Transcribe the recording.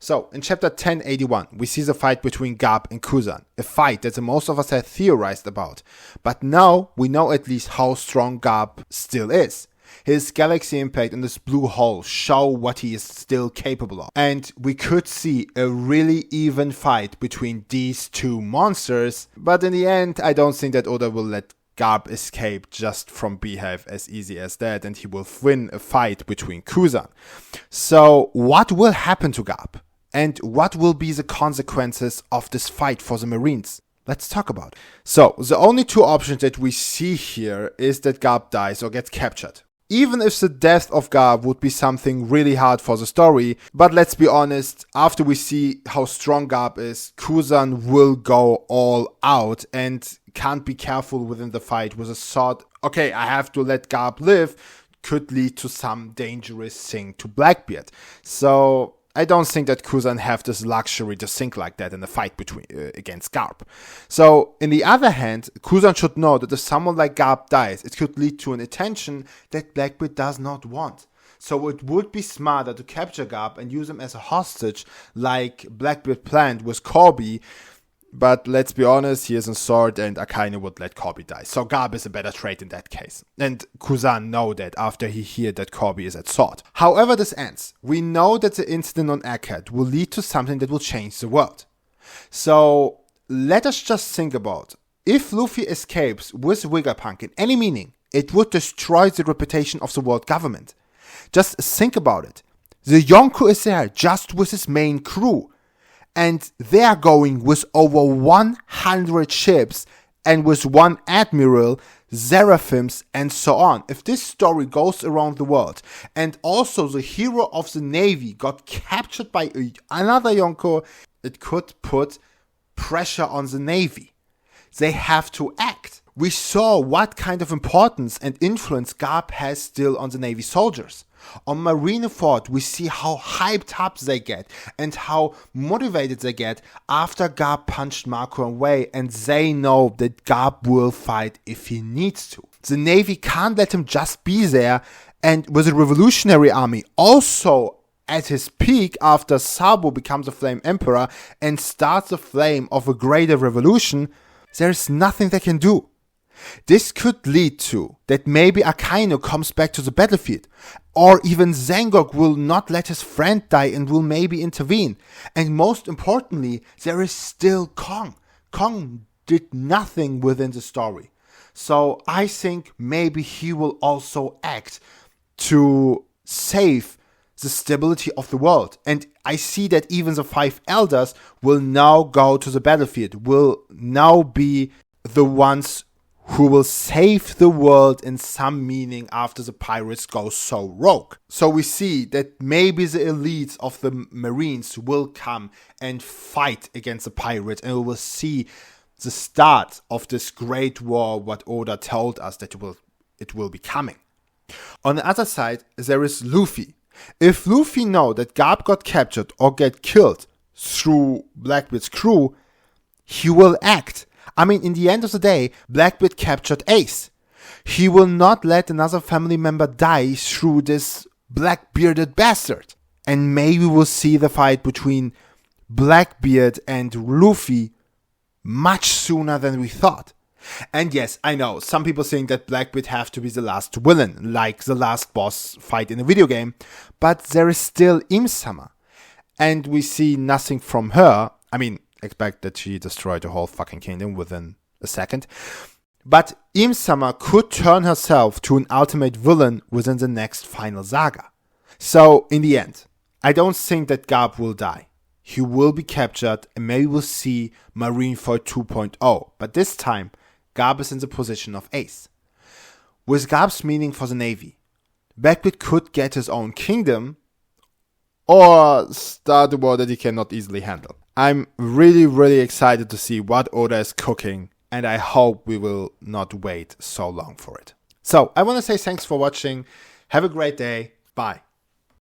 So, in chapter 1081, we see the fight between Garp and Kuzan, a fight that the most of us had theorized about. But now, we know at least how strong Garp still is. His galaxy impact and this blue hole show what he is still capable of. And we could see a really even fight between these two monsters. But in the end, I don't think that Oda will let Garp escape just from Beehive as easy as that, and he will win a fight between Kuzan. So what will happen to Garp? And what will be the consequences of this fight for the Marines? Let's talk about it. So the only two options that we see here is that Garp dies or gets captured. Even if the death of Garp would be something really hard for the story, but let's be honest, after we see how strong Garp is, Kuzan will go all out and can't be careful within the fight with a thought, okay, I have to let Garp live, could lead to some dangerous thing to Blackbeard. So I don't think that Kuzan have this luxury to think like that in the fight against Garp. So, in the other hand, Kuzan should know that if someone like Garp dies, it could lead to an attention that Blackbeard does not want. So it would be smarter to capture Garp and use him as a hostage like Blackbeard planned with Corby. But let's be honest, he isn't Sword and Akainu would let Corby die. So Garp is a better trade in that case. And Kuzan know that after he heard that Corby is at Sword. However this ends, we know that the incident on Egghead will lead to something that will change the world. So let us just think about, if Luffy escapes with Vegapunk in any meaning, it would destroy the reputation of the world government. Just think about it. The Yonko is there just with his main crew. And they are going with over 100 ships and with one admiral, seraphims, and so on. If this story goes around the world, and also the hero of the navy got captured by another Yonko, it could put pressure on the navy. They have to act. We saw what kind of importance and influence Garp has still on the navy soldiers. On Marineford, we see how hyped up they get and how motivated they get after Garp punched Marco away, and they know that Garp will fight if he needs to. The Navy can't let him just be there, and with the Revolutionary Army also at his peak after Sabo becomes a Flame Emperor and starts the flame of a greater revolution, there's nothing they can do. This could lead to that maybe Akainu comes back to the battlefield, or even Zangok will not let his friend die and will maybe intervene. And most importantly, there is still Kong. Kong did nothing within the story. So I think maybe he will also act to save the stability of the world. And I see that even the 5 elders will now go to the battlefield, will now be the ones who will save the world in some meaning after the pirates go so rogue. So we see that maybe the elites of the Marines will come and fight against the pirates, and we will see the start of this great war, what Oda told us that it will be coming. On the other side, there is Luffy. If Luffy know that Garp got captured or get killed through Blackbeard's crew, he will act. I mean, in the end of the day, Blackbeard captured Ace. He will not let another family member die through this black-bearded bastard. And maybe we'll see the fight between Blackbeard and Luffy much sooner than we thought. And yes, I know, some people think that Blackbeard have to be the last villain, like the last boss fight in a video game. But there is still Im-sama. And we see nothing from her. I mean, expect that she destroyed the whole fucking kingdom within a second. But Im-sama could turn herself to an ultimate villain within the next final saga. So, in the end, I don't think that Garp will die. He will be captured and maybe we'll see Marineford 2.0. But this time, Garp is in the position of Ace. With Garp's meaning for the Navy, Blackbeard could get his own kingdom or start a war that he cannot easily handle. I'm really excited to see what Oda is cooking, and I hope we will not wait so long for it. So, I want to say thanks for watching. Have a great day. Bye.